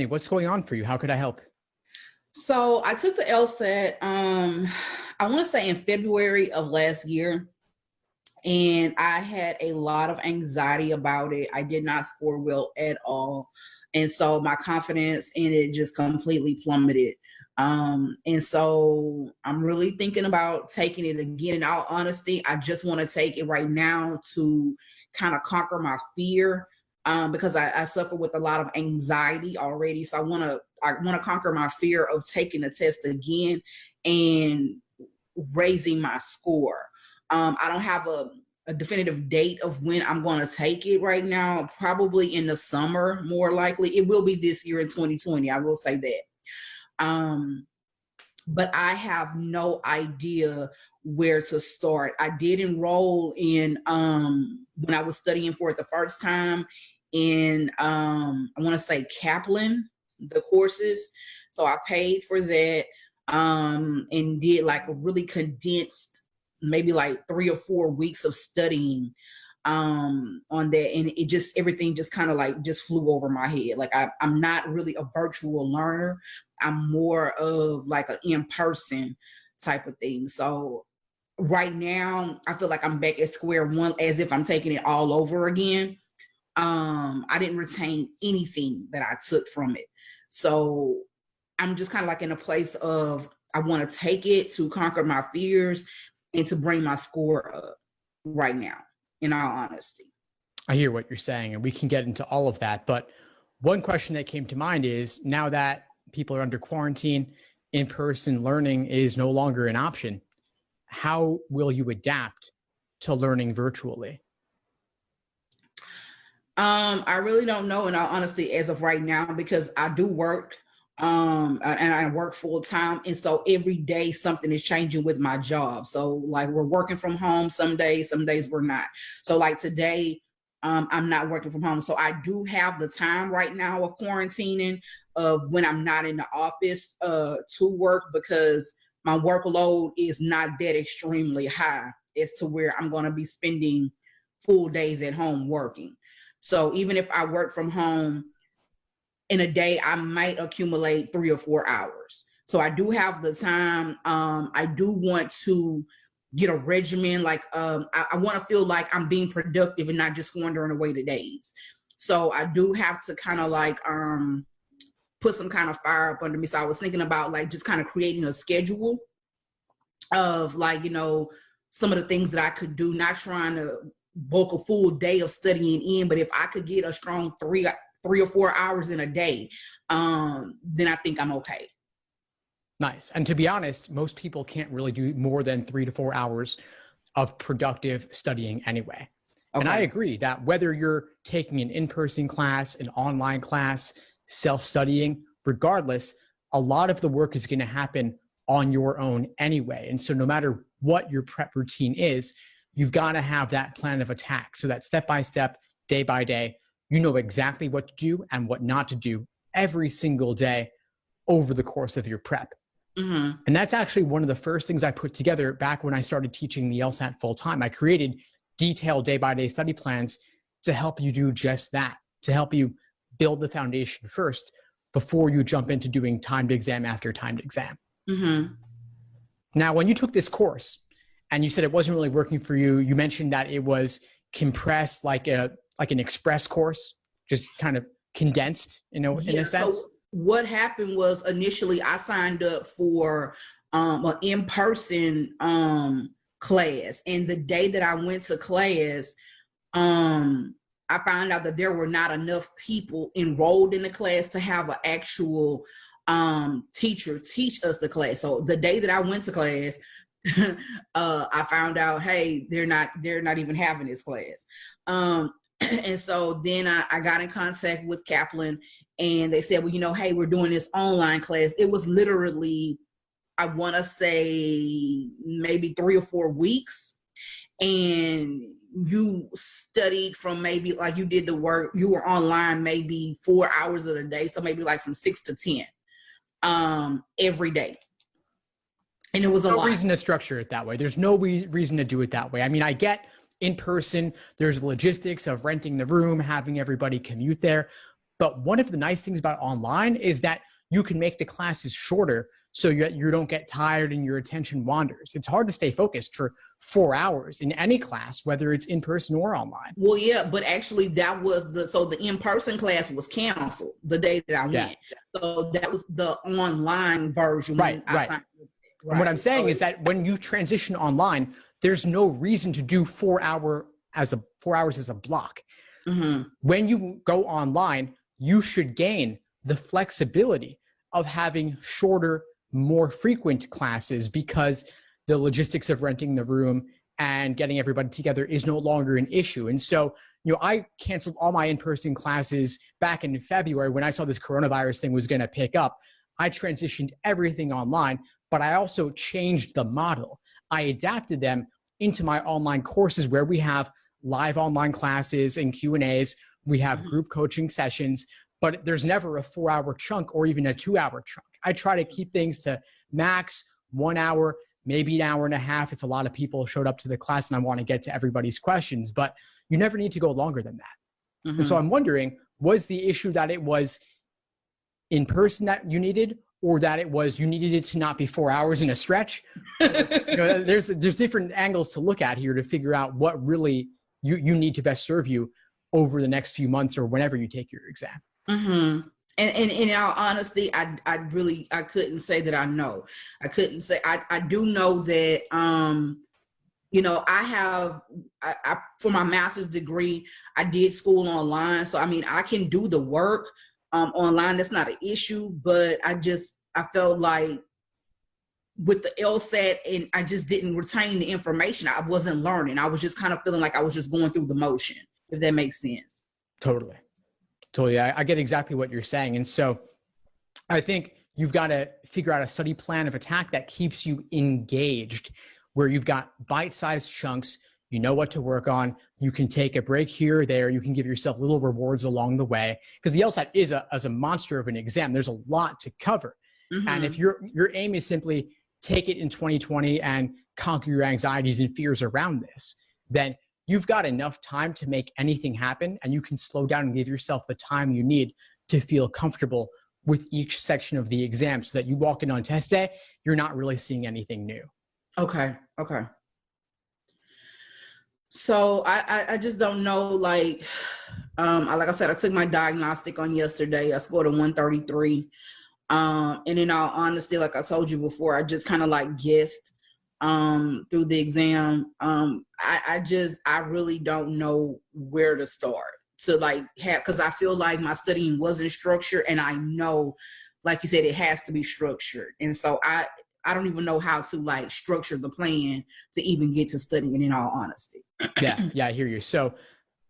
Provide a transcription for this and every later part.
me, what's going on for you? How could I help? So I took the LSAT, I want to say in February of last year, and I had a lot of anxiety about it. I did not score well at all. And so my confidence in it just completely plummeted. And so I'm really thinking about taking it again. In all honesty, I just want to take it right now to kind of conquer my fear. Because I suffer with a lot of anxiety already. So I want to conquer my fear of taking the test again and raising my score. I don't have a definitive date of when I'm going to take it right now, probably in the summer, more likely. It will be this year in 2020. I will say that. But I have no idea where to start. I did enroll in, when I was studying for it the first time, in, I want to say Kaplan, the courses. So I paid for that, and did like a really condensed, maybe like 3 or 4 weeks of studying on that. And it just, everything just kind of like just flew over my head. Like I'm not really a virtual learner. I'm more of like an in-person type of thing. So right now I feel like I'm back at square one, as if I'm taking it all over again. I didn't retain anything that I took from it. So I'm just kind of like in a place of, I want to take it to conquer my fears and to bring my score up right now, in all honesty. I hear what you're saying, and we can get into all of that. But one question that came to mind is, now that people are under quarantine, in-person learning is no longer an option. How will you adapt to learning virtually? I really don't know, in all honesty, as of right now, because I do work, and I work full time. And so every day something is changing with my job. So like we're working from home some days we're not. So like today, I'm not working from home. So I do have the time right now of quarantining, of when I'm not in the office, to work, because my workload is not that extremely high as to where I'm going to be spending full days at home working. So even if I work from home in a day, I might accumulate 3 or 4 hours. So I do have the time. I do want to get a regimen. Like I want to feel like I'm being productive and not just wandering away the days. So I do have to kind of like put some kind of fire up under me. So I was thinking about like just kind of creating a schedule of like, some of the things that I could do, not trying to bulk a full day of studying in, but if I could get a strong 3 or 4 hours in a day, then I think I'm okay. Nice. And to be honest, most people can't really do more than 3 to 4 hours of productive studying anyway. Okay. And I agree that whether you're taking an in-person class, an online class, self-studying, regardless, a lot of the work is going to happen on your own anyway. And so no matter what your prep routine is, you've got to have that plan of attack, so that step by step, day by day, you know exactly what to do and what not to do every single day over the course of your prep. Mm-hmm. And that's actually one of the first things I put together back when I started teaching the LSAT full time. I created detailed day by day study plans to help you do just that, to help you build the foundation first before you jump into doing timed exam after timed exam. Mm-hmm. Now, when you took this course, and you said it wasn't really working for you, you mentioned that it was compressed, like an express course, just kind of condensed, in a sense. So what happened was, initially I signed up for an in-person class, and the day that I went to class, I found out that there were not enough people enrolled in the class to have an actual teacher teach us the class. So the day that I went to class, I found out, hey, they're not even having this class. And so then I got in contact with Kaplan, and they said, well, hey, we're doing this online class. It was literally, I want to say maybe 3 or 4 weeks. And you studied from, maybe like you did the work, you were online maybe 4 hours of the day. So maybe like from 6 to 10 every day. And it was a lot. No reason to structure it that way. There's no reason to do it that way. I mean, I get in person, there's logistics of renting the room, having everybody commute there. But one of the nice things about online is that you can make the classes shorter so you don't get tired and your attention wanders. It's hard to stay focused for 4 hours in any class, whether it's in person or online. Well, yeah, but actually that was the in-person class was canceled the day that I went. So that was the online version. Right. And what I'm saying is that when you transition online, there's no reason to do 4 hours as a block. Mm-hmm. When you go online, you should gain the flexibility of having shorter, more frequent classes, because the logistics of renting the room and getting everybody together is no longer an issue. And so, I canceled all my in-person classes back in February when I saw this coronavirus thing was going to pick up. I transitioned everything online, but I also changed the model. I adapted them into my online courses where we have live online classes and Q&As. We have group coaching sessions, but there's never a 4-hour chunk or even a 2-hour chunk. I try to keep things to max 1 hour, maybe an hour and a half if a lot of people showed up to the class and I want to get to everybody's questions, but you never need to go longer than that. Mm-hmm. And so I'm wondering, was the issue that it was in person that you needed, or that it was you needed it to not be 4 hours in a stretch? There's different angles to look at here to figure out what really you need to best serve you over the next few months or whenever you take your exam. Mm-hmm. And in all honesty, I couldn't say that I know. I couldn't say, I do know that, I for my master's degree, I did school online. So, I can do the work online. That's not an issue, but I felt like with the LSAT, and I just didn't retain the information. I wasn't learning. I was just kind of feeling like I was just going through the motion, if that makes sense. Totally. I get exactly what you're saying. And so I think you've got to figure out a study plan of attack that keeps you engaged, where you've got bite-sized chunks, you know what to work on, you can take a break here or there, you can give yourself little rewards along the way, because the LSAT is a monster of an exam. There's a lot to cover. Mm-hmm. And if your aim is simply take it in 2020 and conquer your anxieties and fears around this, then you've got enough time to make anything happen, and you can slow down and give yourself the time you need to feel comfortable with each section of the exam, so that you walk in on test day, you're not really seeing anything new. Okay. So I just don't know, like I said, I took my diagnostic on yesterday. I scored a 133. And in all honesty, like I told you before, I just kind of like guessed through the exam. I really don't know where to start to because I feel like my studying wasn't structured, and I know, like you said, it has to be structured. And so I don't even know how to structure the plan to even get to studying, in all honesty. Yeah, I hear you. So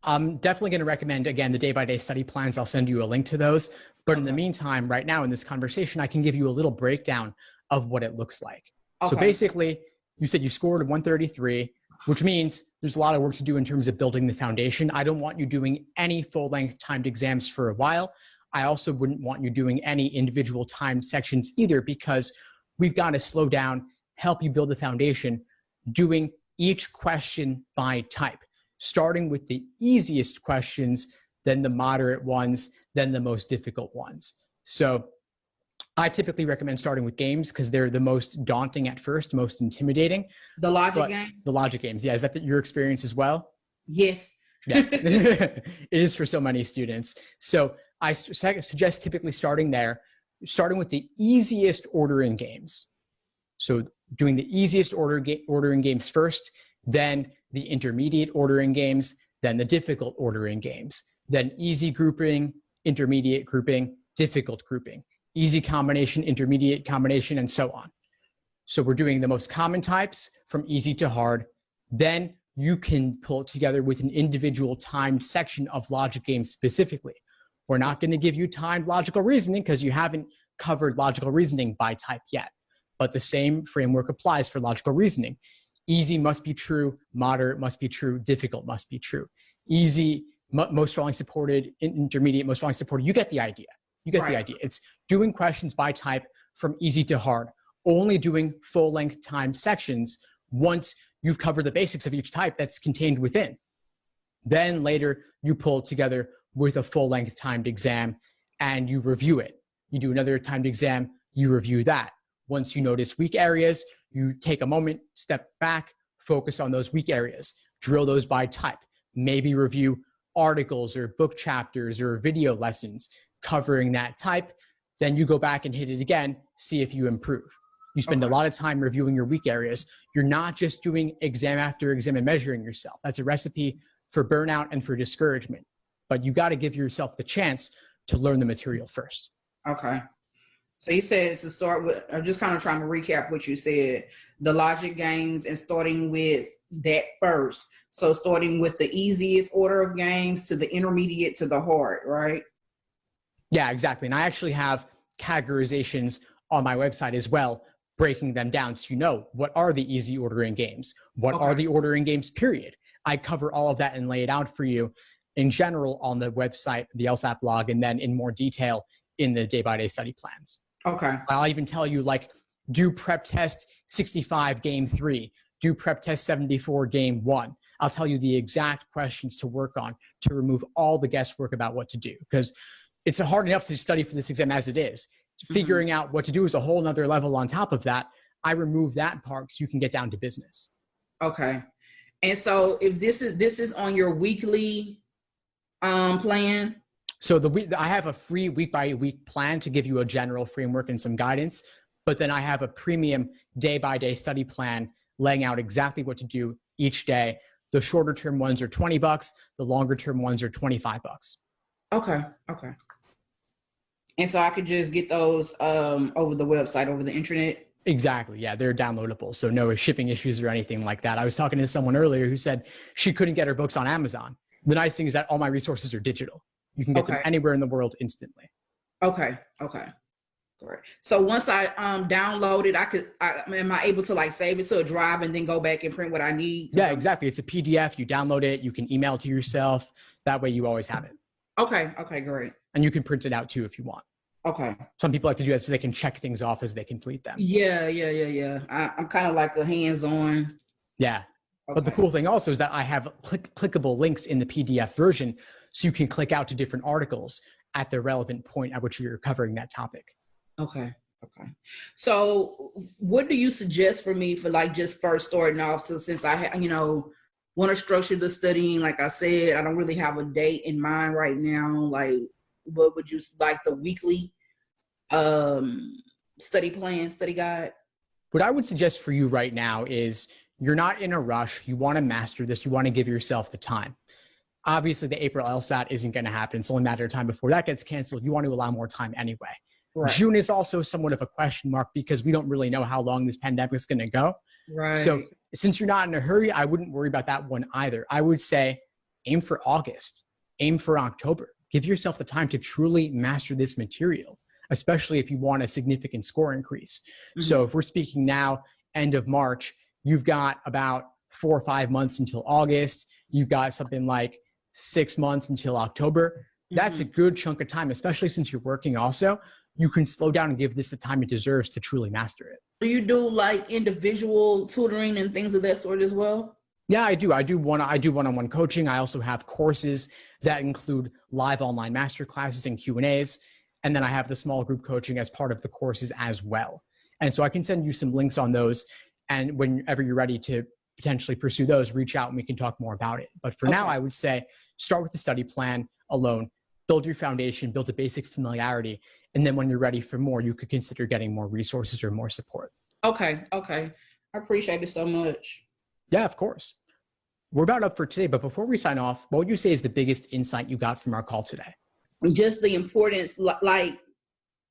I'm definitely going to recommend, again, the day-by-day study plans. I'll send you a link to those. But in the meantime, right now in this conversation, I can give you a little breakdown of what it looks like. Okay. So basically, you said you scored a 133, which means there's a lot of work to do in terms of building the foundation. I don't want you doing any full-length timed exams for a while. I also wouldn't want you doing any individual timed sections either, because we've got to slow down, help you build the foundation, doing each question by type, starting with the easiest questions, then the moderate ones, then the most difficult ones. So I typically recommend starting with games because they're the most daunting at first, most intimidating. The logic game? The logic games. Yeah. Is that your experience as well? Yes. Yeah. It is for so many students. So I suggest typically starting with the easiest ordering games. So doing the easiest ordering games first, then the intermediate ordering games, then the difficult ordering games, then easy grouping, intermediate grouping, difficult grouping, easy combination, intermediate combination, and so on. So we're doing the most common types from easy to hard. Then you can pull it together with an individual timed section of logic games specifically. We're not going to give you timed logical reasoning because you haven't covered logical reasoning by type yet. But the same framework applies for logical reasoning. Easy must be true, moderate must be true, difficult must be true. Easy, most strongly supported, intermediate, most strongly supported. You get the idea. The idea. It's doing questions by type from easy to hard, only doing full-length timed sections once you've covered the basics of each type that's contained within. Then later, you pull together with a full length timed exam and you review it. You do another timed exam, you review that. Once you notice weak areas, you take a moment, step back, focus on those weak areas, drill those by type, maybe review articles or book chapters or video lessons covering that type. Then you go back and hit it again, see if you improve. You spend a lot of time reviewing your weak areas. You're not just doing exam after exam and measuring yourself. That's a recipe for burnout and for discouragement. But you got to give yourself the chance to learn the material first. Okay. So you said to start with, I'm just kind of trying to recap what you said, the logic games and starting with that first. So starting with the easiest order of games to the intermediate to the hard, right? Yeah, exactly. And I actually have categorizations on my website as well, breaking them down so you know what are the easy ordering games, what are the ordering games, period. I cover all of that and lay it out for you in general on the website, the LSAT blog, and then in more detail in the day-by-day study plans. Okay. I'll even tell you, like, do prep test 65 game 3, do prep test 74 game 1. I'll tell you the exact questions to work on to remove all the guesswork about what to do, because it's hard enough to study for this exam as it is. Figuring out what to do is a whole nother level on top of that. I remove that part so you can get down to business. Okay. And so if this is on your weekly plan. So I have a free week by week plan to give you a general framework and some guidance, but then I have a premium day by day study plan laying out exactly what to do each day. The shorter term ones are $20. The longer term ones are $25. Okay. Okay. And so I could just get those over the website, over the internet? Exactly. Yeah, they're downloadable. So no shipping issues or anything like that. I was talking to someone earlier who said she couldn't get her books on Amazon. The nice thing is that all my resources are digital. You can get them anywhere in the world instantly. Okay. Okay. Great. So once I download it, am I able to like save it to a drive and then go back and print what I need? Yeah, exactly. It's a PDF. You download it. You can email it to yourself. That way you always have it. Okay. Okay, great. And you can print it out too if you want. Okay. Some people like to do that so they can check things off as they complete them. Yeah. I'm kind of like a hands-on. Yeah. Okay. But the cool thing also is that I have clickable links in the PDF version so you can click out to different articles at the relevant point at which you're covering that topic. Okay. Okay. So what do you suggest for me for like just first starting off? So since I want to structure the studying, like I said, I don't really have a date in mind right now. Like, what would you like the weekly study plan, study guide? What I would suggest for you right now is you're not in a rush. You want to master this. You want to give yourself the time. Obviously, the April LSAT isn't going to happen. It's only a matter of time before that gets canceled. You want to allow more time anyway. Right. June is also somewhat of a question mark because we don't really know how long this pandemic is going to go. Right. So since you're not in a hurry, I wouldn't worry about that one either. I would say aim for August, aim for October. Give yourself the time to truly master this material, especially if you want a significant score increase. Mm-hmm. So if we're speaking now, end of March, you've got about 4 or 5 months until August. You've got something like 6 months until October. That's a good chunk of time, especially since you're working also. You can slow down and give this the time it deserves to truly master it. Do you do like individual tutoring and things of that sort as well? Yeah, I do. I do one-on-one coaching. I also have courses that include live online master classes and Q&As. And then I have the small group coaching as part of the courses as well. And so I can send you some links on those. And whenever you're ready to potentially pursue those, reach out and we can talk more about it. But for now, I would say start with the study plan alone, build your foundation, build a basic familiarity. And then when you're ready for more, you could consider getting more resources or more support. Okay. I appreciate it so much. Yeah, of course. We're about up for today, but before we sign off, what would you say is the biggest insight you got from our call today? Just the importance, like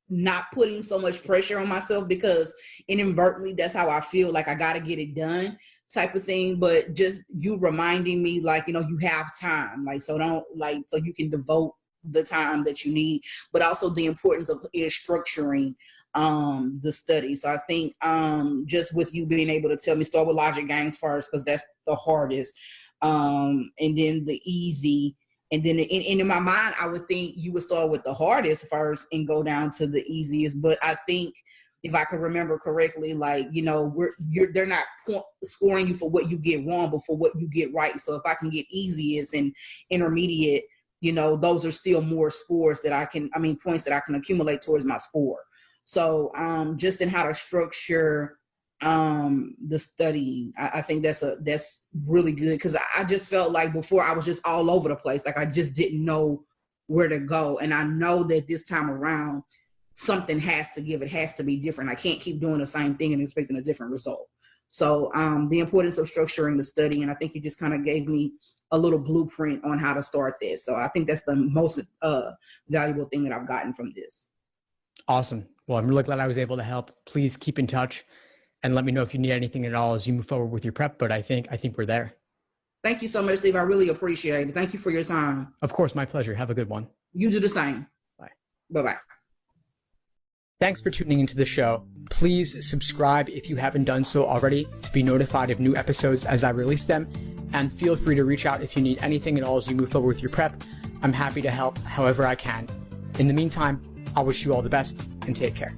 not putting so much pressure on myself, because inadvertently that's how I feel, like I got to get it done type of thing. But just you reminding me, like, you have time, like, so you can devote the time that you need, but also the importance of structuring the study. So I think just with you being able to tell me start with logic games first, because that's the hardest, and then the easy, and then in my mind I would think you would start with the hardest first and go down to the easiest. But I think if I can remember correctly, like, they're not scoring you for what you get wrong, but for what you get right. So if I can get easiest and intermediate those are still more points that I can accumulate towards my score. So just in how to structure the study, I think that's really good, because I just felt like before I was just all over the place. Like I just didn't know where to go. And I know that this time around, something has to give. It has to be different. I can't keep doing the same thing and expecting a different result. So the importance of structuring the study, and I think you just kind of gave me a little blueprint on how to start this. So I think that's the most valuable thing that I've gotten from this. Awesome. Well, I'm really glad I was able to help. Please keep in touch and let me know if you need anything at all as you move forward with your prep. But I think we're there. Thank you so much, Steve. I really appreciate it. Thank you for your time. Of course, my pleasure. Have a good one. You do the same. Bye. Bye-bye. Thanks for tuning into the show. Please subscribe if you haven't done so already to be notified of new episodes as I release them. And feel free to reach out if you need anything at all as you move forward with your prep. I'm happy to help however I can. In the meantime, I wish you all the best and take care.